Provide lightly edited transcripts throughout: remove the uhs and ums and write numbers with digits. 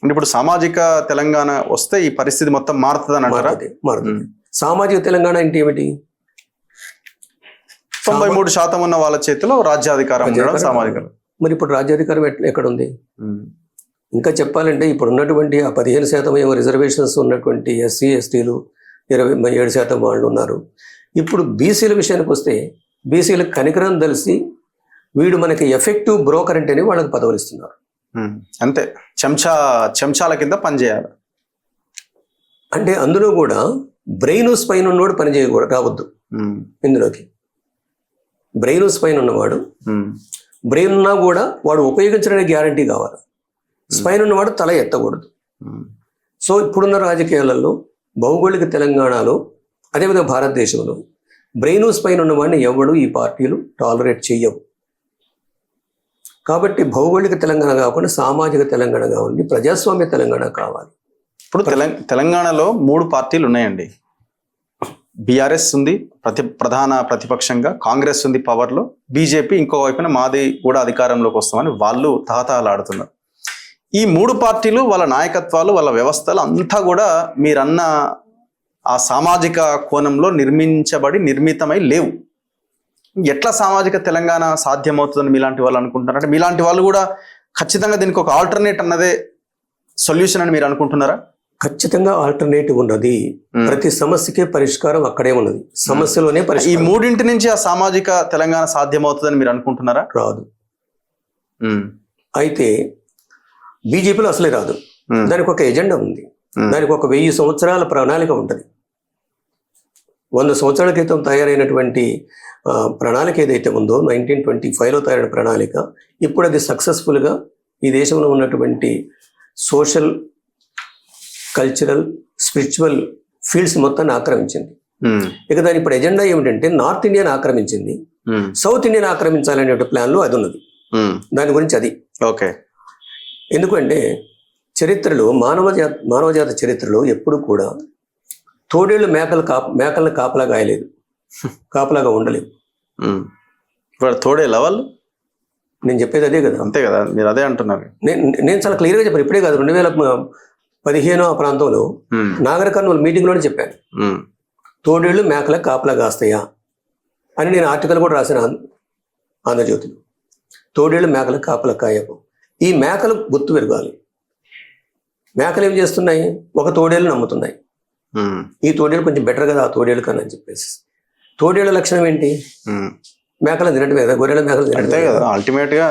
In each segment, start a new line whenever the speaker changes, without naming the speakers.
అంటే ఇప్పుడు సామాజిక తెలంగాణ వస్తే ఈ పరిస్థితి మొత్తం మారుతుందని అంటారా?
మారుతుంది. సామాజిక తెలంగాణ అంటే ఏమిటి?
93% ఉన్న వాళ్ళ చేతిలో రాజ్యాధికారం ఉండడం సామాజిక.
మరి ఇప్పుడు రాజ్యాధికారం ఎక్కడ ఉంది? ఇంకా చెప్పాలంటే ఇప్పుడు ఉన్నటువంటి ఆ 15% ఏమో రిజర్వేషన్స్ ఉన్నటువంటి ఎస్సీ ఎస్టీలు 27% వాళ్ళు ఉన్నారు. ఇప్పుడు బీసీల విషయానికి వస్తే బీసీలకు కనికరం తెలిసి వీడు మనకి ఎఫెక్టివ్ బ్రోకర్ అంటేనే వాళ్ళకి పదవులు ఇస్తున్నారు.
అంతే, చెంచాల కింద పనిచేయాలి.
అంటే అందులో కూడా బ్రెయిన్ స్పైన్ ఉన్నవాడు పని చేయకూడదు, రావద్దు ఇందులోకి. బ్రెయిన్ స్పైన్ ఉన్నవాడు, బ్రెయిన్ ఉన్నా కూడా వాడు ఉపయోగించడానికి గ్యారంటీ కావాలి. స్పైన్ ఉన్నవాడు తల ఎత్తకూడదు. సో ఇప్పుడున్న రాజకీయాలలో భౌగోళిక తెలంగాణలో అదేవిధంగా భారతదేశంలో బ్రెయిన్ స్పైన్ ఉన్నవాడిని ఎవడు ఈ పార్టీలు టాలరేట్ చేయవు. కాబట్టి భౌగోళిక తెలంగాణ కాకుండా సామాజిక తెలంగాణ కావాలి, ప్రజాస్వామ్య తెలంగాణ కావాలి.
ఇప్పుడు తెలంగాణలో 3 పార్టీలు ఉన్నాయండి. బీఆర్ఎస్ ఉంది ప్రధాన ప్రతిపక్షంగా, కాంగ్రెస్ ఉంది పవర్లో, బీజేపీ ఇంకో వైపున మాది కూడా అధికారంలోకి వస్తామని వాళ్ళు తహతహలాడుతున్నారు. ఈ 3 పార్టీలు వాళ్ళ నాయకత్వాలు వాళ్ళ వ్యవస్థలు అంతా కూడా మీరన్న ఆ సామాజిక కోణంలో నిర్మితమై లేవు. ఎట్లా సామాజిక తెలంగాణ సాధ్యమవుతుందని మీలాంటి వాళ్ళు అనుకుంటున్నారు? అంటే మీలాంటి వాళ్ళు కూడా ఖచ్చితంగా దీనికి ఒక ఆల్టర్నేట్ అన్నదే సొల్యూషన్ అని మీరు అనుకుంటున్నారా?
ఖచ్చితంగా ఆల్టర్నేటివ్ ఉన్నది. ప్రతి సమస్యకే పరిష్కారం అక్కడే ఉన్నది, సమస్యలోనే పరిష్కారం.
ఈ 3 నుంచి ఆ సామాజిక తెలంగాణ సాధ్యమవుతుందని మీరు అనుకుంటున్నారా?
రాదు. అయితే బీజేపీలో అసలే రాదు. దానికి ఒక ఎజెండా ఉంది, దానికి ఒక 1000 సంవత్సరాల ప్రణాళిక ఉంటుంది. 100 సంవత్సరాల క్రితం తయారైనటువంటి ప్రణాళిక ఏదైతే ఉందో 1925లో తయారైన ప్రణాళిక ఇప్పుడు అది సక్సెస్ఫుల్గా ఈ దేశంలో ఉన్నటువంటి సోషల్, కల్చరల్, స్పిరిచువల్ ఫీల్డ్స్ మొత్తాన్ని ఆక్రమించింది. ఇక దాని ఇప్పుడు ఎజెండా ఏమిటంటే నార్త్ ఇండియాని ఆక్రమించింది, సౌత్ ఇండియాని ఆక్రమించాలనే ప్లాన్లో అది ఉన్నది. దాని గురించి అది
ఓకే.
ఎందుకంటే చరిత్రలో మానవజాత చరిత్రలో ఎప్పుడు కూడా తోడేళ్ళు మేకలను కాపలా కాయలేదు, కాపలాగా ఉండలేదు.
తోడేళ్ళ వాళ్ళు?
నేను చెప్పేది అదే కదా.
అంతే కదా, మీరు అదే అంటున్నారు.
నేను చాలా క్లియర్గా చెప్పాను. ఇప్పుడే కాదు, 2015 ఆ ప్రాంతంలో నాగర్ కర్నూలు మీటింగ్లోనే చెప్పాను, తోడేళ్ళు మేకలకు కాపలా కాస్తాయా అని. నేను ఆర్టికల్ కూడా రాసిన ఆంధ్రజ్యోతిలో. తోడేళ్ళు మేకలకు కాపలా కాయకు, ఈ మేకలు గుర్తు పెరగాలి. మేకలు ఏం చేస్తున్నాయి? ఒక తోడేళ్ళు నమ్ముతున్నాయి. ఈ తోడేళ్ళు కొంచెం బెటర్ కదా ఆ తోడేళ్ళు కన్నా అని చెప్పేసి. తోడేళ్ళ లక్షణం ఏంటి? మేకలు తినడమే కదా, గొర్రెల మేకలు తినడమే కదా.
అల్టిమేట్ గా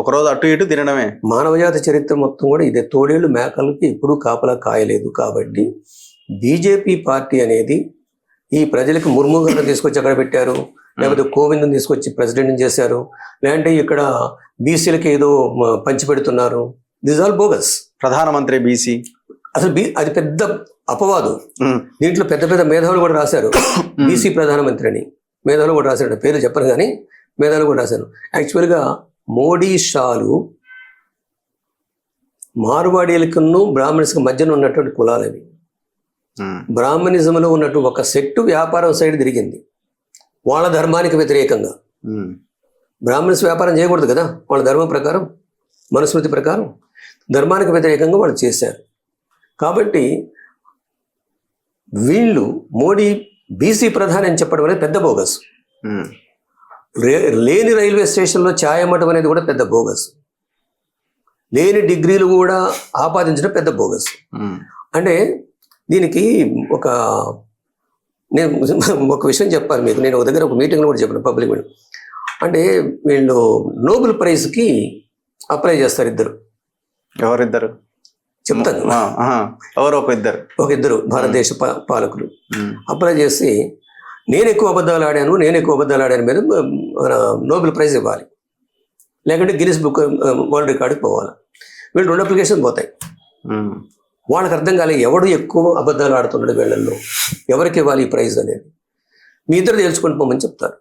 ఒకరోజు అటు ఇటు తినడమే.
మానవజాతి చరిత్ర మొత్తం కూడా ఇదే. తోడేళ్ళు మేకలకి ఎప్పుడూ కాపలా కాయలేదు. కాబట్టి బీజేపీ పార్టీ అనేది ఈ ప్రజలకు ముర్ము గారిని తీసుకొచ్చి అక్కడ పెట్టారు, లేకపోతే కోవింద్ని తీసుకొచ్చి ప్రెసిడెంట్ చేశారు, లేదంటే ఇక్కడ బీసీలకి ఏదో పంచి పెడుతున్నారు. This all bogus.
ప్రధానమంత్రి బీసీ
అసలు అది పెద్ద అపవాదు. దీంట్లో పెద్ద పెద్ద మేధావులు కూడా రాశారు, బీసీ ప్రధానమంత్రి అని మేధావులు కూడా రాశారు. పేరు చెప్పరు కానీ మేధావులు కూడా రాశారు. యాక్చువల్గా మోడీ షాలు మార్వాడీలకును బ్రాహ్మణ్స్కి మధ్యన ఉన్నటువంటి కులాలు అవి. బ్రాహ్మణిజంలో ఉన్నట్టు ఒక సెట్టు వ్యాపారం సైడ్ తిరిగింది వాళ్ళ ధర్మానికి వ్యతిరేకంగా. బ్రాహ్మణ్స్ వ్యాపారం చేయకూడదు కదా వాళ్ళ ధర్మం ప్రకారం, మనుస్మృతి ప్రకారం. ధర్మానికి వ్యతిరేకంగా వాళ్ళు చేశారు. కాబట్టి వీళ్ళు మోడీ బీసీ ప్రధాని అని చెప్పడం అనేది పెద్ద బోగస్. లేని రైల్వే స్టేషన్లో ఛాయ్ అమ్మటం అనేది కూడా పెద్ద బోగస్. లేని డిగ్రీలు కూడా ఆపాదించడం పెద్ద బోగస్. అంటే దీనికి నేను ఒక విషయం చెప్పాలి మీకు. నేను ఒక దగ్గర ఒక మీటింగ్లో కూడా చెప్పాను, పబ్లిక్ మీటింగ్. అంటే వీళ్ళు నోబెల్ ప్రైజ్కి అప్లై చేస్తారు ఇద్దరు.
ఎవరిద్దరు
చెప్తాను. ఒక ఇద్దరు భారతదేశ పాలకులు అప్లై చేసి నేను ఎక్కువ అబద్ధాలు ఆడాను మీద నోబెల్ ప్రైజ్ ఇవ్వాలి, లేకుంటే గిన్నిస్ బుక్ వరల్డ్ రికార్డుకి పోవాలి. వీళ్ళు 2 అప్లికేషన్ పోతాయి. వాళ్ళకి అర్థం కాలేదు ఎవడు ఎక్కువ అబద్ధాలు ఆడుతున్నాడు వీళ్ళల్లో, ఎవరికి ఇవ్వాలి ఈ ప్రైజ్ అనేది. మీ ఇద్దరు తెలుసుకొని పోమని చెప్తారు.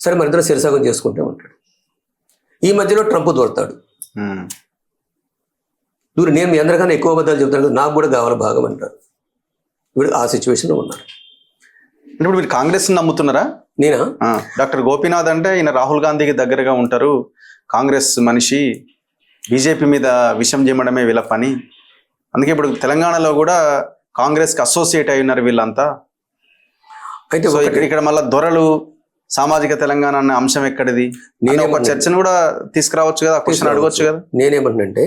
సరే మన ఇద్దరు శిరసాగం చేసుకుంటే ఉంటాడు. ఈ మధ్యలో ట్రంప్ దొరుకుతాడు. నేను మీ అందరికన్నా ఎక్కువ అబద్ధాలు చెప్తాను కదా, నాకు కూడా కావాలి భాగం అంటారు. వీడు ఆ సిచ్యువేషన్లో ఉన్నారు.
ఇప్పుడు మీరు కాంగ్రెస్ నమ్ముతున్నారా?
నేనా?
డాక్టర్ గోపీనాథ్ అంటే ఈయన రాహుల్ గాంధీకి దగ్గరగా ఉంటారు, కాంగ్రెస్ మనిషి, బీజేపీ మీద విషం చిమ్మడమే వీళ్ళ పని, అందుకే ఇప్పుడు తెలంగాణలో కూడా కాంగ్రెస్ కి అసోసియేట్ అయి ఉన్నారు వీళ్ళంతా.
అయితే
సో ఇక్కడ మళ్ళీ దొరలు సామాజిక తెలంగాణ అనే అంశం ఎక్కడిది? నేను ఒక చర్చను కూడా తీసుకురావచ్చు కదా, క్వశ్చన్ అడగవచ్చు కదా.
నేనేమంటున్నంటే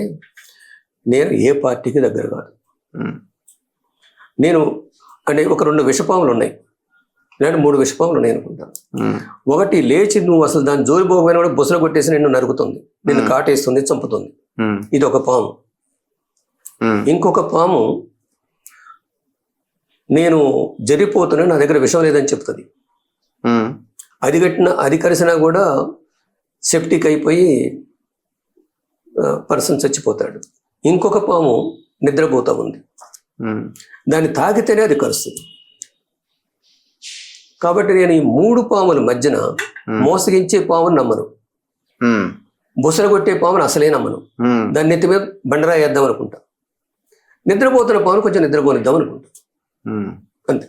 నేను ఏ పార్టీకి దగ్గర కాదు. నేను అంటే ఒక 2 విషపాములు ఉన్నాయి, నేను 3 విషపాములు ఉన్నాయి అనుకుంటాను. ఒకటి లేచి నువ్వు అసలు దాని జోలి పోకపోయినా కూడా బుసలు కొట్టేసి నిన్ను నరుకుతుంది, నిన్ను కాటేస్తుంది, చంపుతుంది. ఇది ఒక పాము. ఇంకొక పాము నేను జరిపోతున్నా, నా దగ్గర విషం లేదని చెప్తుంది. అది కరిసినా కూడా సెప్టిక్ అయిపోయి పర్సన్ చచ్చిపోతాడు. ఇంకొక పాము నిద్రపోతా ఉంది, దాన్ని తాగితేనే అది కరుస్తుంది. కాబట్టి నేను ఈ 3 పాముల మధ్యన మోసగించే పాముని నమ్మను, బుసలు కొట్టే పాముని అసలే నమ్మను. దాన్ని నెత్తి మీద బండరాయి వేద్దాం అనుకుంటా, నిద్రపోతున్న పామును కొంచెం నిద్రపోనిద్దాం అనుకుంటా, అంతే.